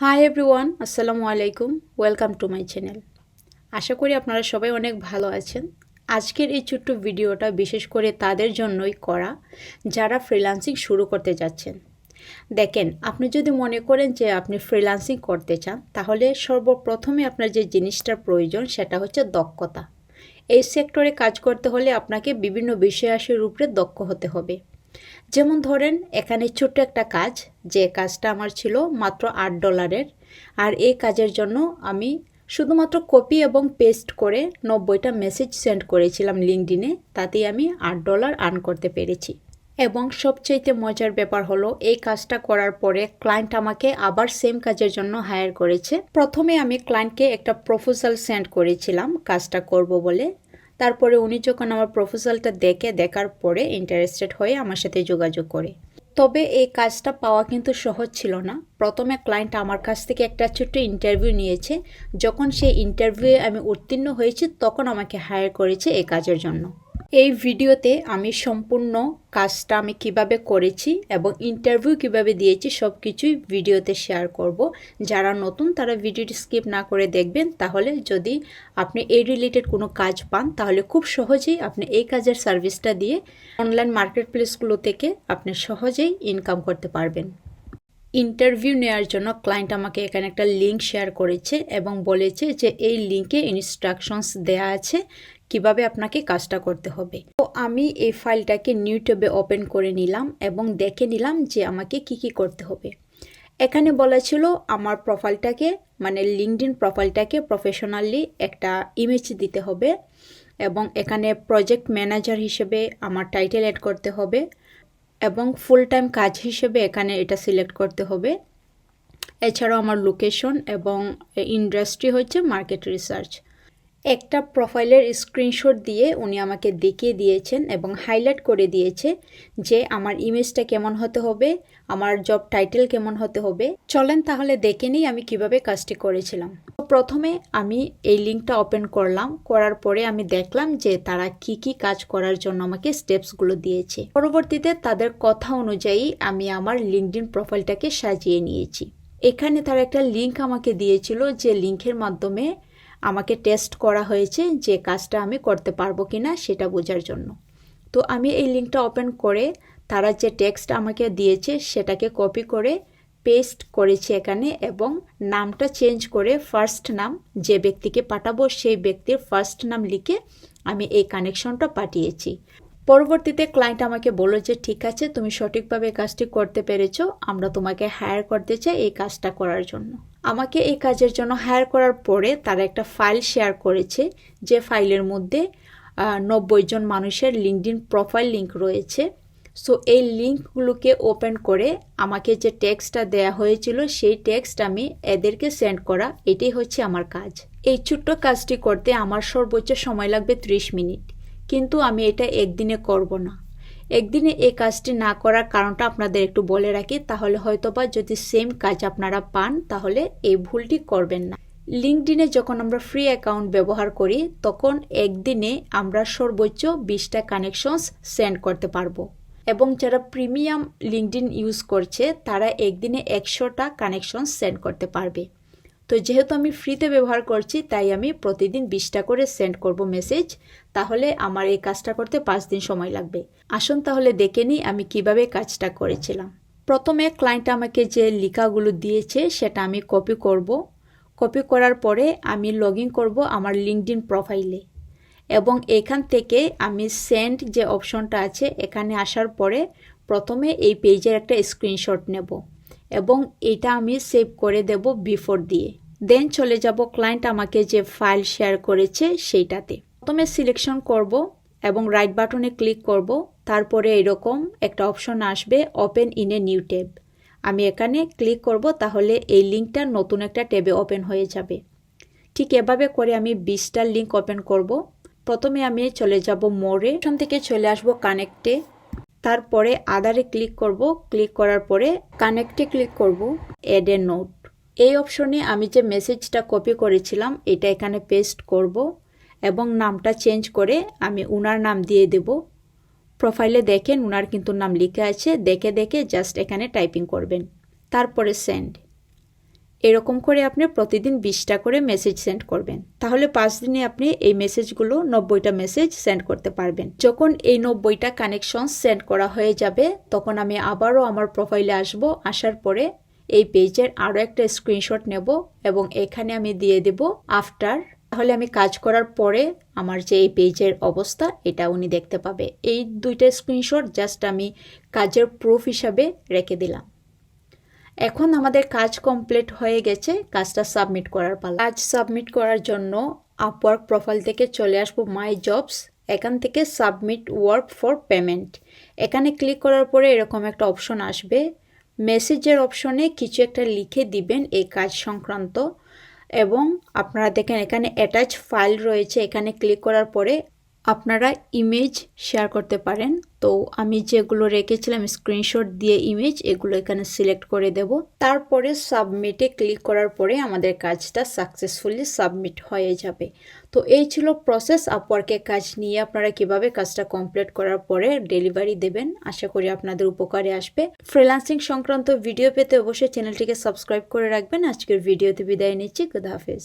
High everyone, আসসালামু আলাইকুম। Welcome to my channel. আশা করি আপনারা সবাই অনেক ভালো আছেন। আজকের এই ছোট্ট ভিডিওটা বিশেষ করে তাদের জন্যই করা যারা ফ্রিল্যান্সিং শুরু করতে যাচ্ছেন। দেখেন, আপনি যদি মনে করেন যে আপনি ফ্রিল্যান্সিং করতে চান, তাহলে সর্বপ্রথমে আপনার যে জিনিসটার প্রয়োজন সেটা হচ্ছে দক্ষতা। এই সেক্টরে কাজ করতে হলে আপনাকে বিভিন্ন বিষয়াশের উপরে দক্ষ হতে হবে। যেমন ধরেন, এখানে ছোট্ট একটা কাজ, যে কাজটা আমার ছিল মাত্র $8, আর এই কাজের জন্য আমি শুধুমাত্র কপি এবং পেস্ট করে 90টা মেসেজ সেন্ড করেছিলাম লিঙ্কডইনে, তাতেই আমি $8 আর্ন করতে পেরেছি। এবং সবচেয়ে মজার ব্যাপার হলো, এই কাজটা করার পরে ক্লায়েন্ট আমাকে আবার সেম কাজের জন্য হায়ার করেছে। প্রথমে আমি ক্লায়েন্টকে একটা প্রপোজাল সেন্ড করেছিলাম কাজটা করব বলে। তারপরে উনি যখন আমার প্রপোজালটা দেখার পরে ইন্টারেস্টেড হয়ে আমার সাথে যোগাযোগ করে। তবে এই কাজটা পাওয়া কিন্তু সহজ ছিল না। প্রথমে ক্লায়েন্ট আমার কাছ থেকে একটা ছোট্ট ইন্টারভিউ নিয়েছে। যখন সেই ইন্টারভিউয়ে আমি উত্তীর্ণ হয়েছি, তখন আমাকে হায়ার করেছে এই কাজের জন্য। এই ভিডিওতে আমি সম্পূর্ণ কাজটা আমি কিভাবে করেছি এবং ইন্টারভিউ কিভাবে দিয়েছি সব কিছুই ভিডিওতে শেয়ার করব। যারা নতুন তারা ভিডিওটি স্কিপ না করে দেখবেন, তাহলে যদি আপনি এই রিলেটেড কোনো কাজ পান, তাহলে খুব সহজেই আপনি এই কাজের সার্ভিসটা দিয়ে অনলাইন মার্কেট প্লেসগুলো থেকে আপনি সহজেই ইনকাম করতে পারবেন। ইন্টারভিউ নেওয়ার জন্য ক্লায়েন্ট আমাকে এখানে একটা লিঙ্ক শেয়ার করেছে এবং বলেছে যে এই লিঙ্কে ইনস্ট্রাকশনস দেয়া আছে কিভাবে আপনাকে কাজটা করতে হবে। তো আমি এই ফাইলটাকে নিউ ট্যাবে ওপেন করে নিলাম এবং দেখে নিলাম যে আমাকে কি করতে হবে। এখানে বলা ছিল আমার প্রোফাইলটাকে, মানে লিঙ্কডইন প্রোফাইলটাকে প্রফেশনালি একটা ইমেজ দিতে হবে এবং এখানে প্রজেক্ট ম্যানেজার হিসেবে আমার টাইটেল অ্যাড করতে হবে এবং ফুল টাইম কাজ হিসেবে এখানে এটা সিলেক্ট করতে হবে। এছাড়াও আমার লোকেশন এবং ইন্ডাস্ট্রি হচ্ছে মার্কেট রিসার্চ। একটা প্রোফাইলের স্ক্রিনশট দিয়ে উনি আমাকে দেখিয়ে দিয়েছেন এবং হাইলাইট করে দিয়েছে যে আমার ইমেজটা কেমন হতে হবে, আমার জব টাইটেল কেমন হতে হবে। চলেন তাহলে দেখে নিই আমি কিভাবে কাজটি করেছিলাম। প্রথমে আমি এই লিঙ্কটা ওপেন করলাম, করার পরে আমি দেখলাম যে তারা কি কাজ করার জন্য আমাকে স্টেপসগুলো দিয়েছে। পরবর্তীতে তাদের কথা অনুযায়ী আমি আমার লিঙ্কডইন প্রোফাইলটাকে সাজিয়ে নিয়েছি। এখানে তারা একটা লিঙ্ক আমাকে দিয়েছিল, যে লিঙ্কের মাধ্যমে আমাকে টেস্ট করা হয়েছে যে কাজটা আমি করতে পারবো কিনা সেটা বোঝার জন্য। তো আমি এই লিঙ্কটা ওপেন করে তারা যে টেক্সট আমাকে দিয়েছে সেটাকে কপি করে পেস্ট করেছি এখানে এবং নামটা চেঞ্জ করে ফার্স্ট নাম, যে ব্যক্তিকে পাঠাবো সেই ব্যক্তির ফার্স্ট নাম লিখে আমি এই কানেকশনটা পাঠিয়েছি। পরবর্তীতে ক্লায়েন্ট আমাকে বলল যে ঠিক আছে, তুমি সঠিকভাবে কাজটি করতে পেরেছো, আমরা তোমাকে হায়ার করতে চাই এই কাজটা করার জন্য। আমাকে এই কাজের জন্য হায়ার করার পরে তারা একটা ফাইল শেয়ার করেছে, যে ফাইলের মধ্যে 90 জন মানুষের লিঙ্কডইন প্রোফাইল লিঙ্ক রয়েছে। সো এই লিঙ্কগুলোকে ওপেন করে আমাকে যে টেক্সটটা দেয়া হয়েছিল সেই টেক্সট আমি এদেরকে সেন্ড করা, এটাই হচ্ছে আমার কাজ। এই ছোট্ট কাজটি করতে আমার সর্বোচ্চ সময় লাগবে 30 মিনিট, কিন্তু আমি এটা একদিনে করব না। একদিনে এই কাজটি না করার কারণটা আপনাদের একটু বলে রাখি, তাহলে হয়তোবা যদি সেম কাজ আপনারা পান তাহলে এই ভুলটি করবেন না। লিঙ্কডইনে যখন আমরা ফ্রি অ্যাকাউন্ট ব্যবহার করি, তখন একদিনে আমরা সর্বোচ্চ 20টা কানেকশনস সেন্ড করতে পারবো এবং যারা প্রিমিয়াম লিঙ্কডইন ইউজ করছে তারা একদিনে 100টা কানেকশন সেন্ড করতে পারবে। তো যেহেতু আমি ফ্রিতে ব্যবহার করছি, তাই আমি প্রতিদিন 20টা করে সেন্ড করব মেসেজ। তাহলে আমার এই কাজটা করতে 5 দিন সময় লাগবে। আসুন তাহলে দেখে নিই আমি কিভাবে কাজটা করেছিলাম। প্রথমে ক্লায়েন্ট আমাকে যে লেখাগুলো দিয়েছে সেটা আমি কপি করব। কপি করার পরে আমি লগ ইন করব আমার লিঙ্কডইন প্রোফাইলে এবং এখান থেকে আমি সেন্ড যে অপশনটা আছে এখানে আসার পরে প্রথমে এই পেজের একটা স্ক্রিনশট নেব এবং এটা আমি সেভ করে দেব বিফোর দিয়ে। দেন চলে যাব ক্লায়েন্ট আমাকে যে ফাইল শেয়ার করেছে সেইটাতে। প্রথমে সিলেকশন করব এবং রাইট বাটনে ক্লিক করব। তারপরে এরকম একটা অপশন আসবে, open in a new tab. আমি এখানে ক্লিক করব, তাহলে এই লিঙ্কটা নতুন একটা ট্যাবে ওপেন হয়ে যাবে। ঠিক এভাবে করে আমি 20টা লিঙ্ক ওপেন করব। প্রথমে আমি চলে যাব মোরে, এখান থেকে চলে আসব কানেক্টে, তারপরে আদারে ক্লিক করব। ক্লিক করার পরে কানেক্টে ক্লিক করব, অ্যাড এ নোট। এই অপশনে আমি যে মেসেজটা কপি করেছিলাম এটা এখানে পেস্ট করব এবং নামটা চেঞ্জ করে আমি উনার নাম দিয়ে দেব। প্রোফাইলে দেখেন উনার কিন্তু নাম লেখা আছে, দেখে জাস্ট এখানে টাইপিং করবেন, তারপরে সেন্ড। এরকম করে আপনি প্রতিদিন 20টা করে মেসেজ সেন্ড করবেন। তাহলে 5 দিনে আপনি এই মেসেজগুলো 90টা মেসেজ সেন্ড করতে পারবেন। যখন এই 90টা কানেকশন সেন্ড করা হয়ে যাবে তখন আমি আবারও আমার প্রোফাইলে আসব। আসার পরে এই পেজের আরও একটা স্ক্রিনশট নেব এবং এখানে আমি দিয়ে দেব আফটার। তাহলে আমি কাজ করার পরে আমার যে এই পেজের অবস্থা এটা উনি দেখতে পাবে। এই দুইটা স্ক্রিনশট জাস্ট আমি কাজের প্রুফ হিসাবে রেখে দিলাম। এখন আমাদের কাজ কমপ্লিট হয়ে গেছে, কাজটা সাবমিট করার পালা। কাজ সাবমিট করার জন্য আপওয়ার্ক প্রোফাইল থেকে চলে আসবো মাই জবস। এখান থেকে সাবমিট ওয়ার্ক ফর পেমেন্ট, এখানে ক্লিক করার পরে এরকম একটা অপশন আসবে। মেসেজের অপশনে কিছু একটা লিখে দিবেন এই কাজ সংক্রান্ত, এবং আপনারা দেখেন এখানে অ্যাটাচ ফাইল রয়েছে। এখানে ক্লিক করার পরে আপনারা ইমেজ শেয়ার করতে পারেন। তো আমি যেগুলো রেখেছিলাম স্ক্রিনশট দিয়ে ইমেজ, এগুলো এখানে সিলেক্ট করে দেব। তারপরে সাবমিটে ক্লিক করার পরে আমাদের কাজটা সাকসেসফুলি সাবমিট হয়ে যাবে। তো এই ছিল প্রসেস আপওয়ার্কের কাজ নিয়ে আপনারা কিভাবে কাজটা কমপ্লিট করার পরে ডেলিভারি দেবেন। আশা করি আপনাদের উপকারে আসবে। ফ্রিল্যান্সিং সংক্রান্ত ভিডিও পেতে অবশ্যই চ্যানেলটিকে সাবস্ক্রাইব করে রাখবেন। আজকের ভিডিওতে বিদায় নিচ্ছি। খুদা হাফেজ।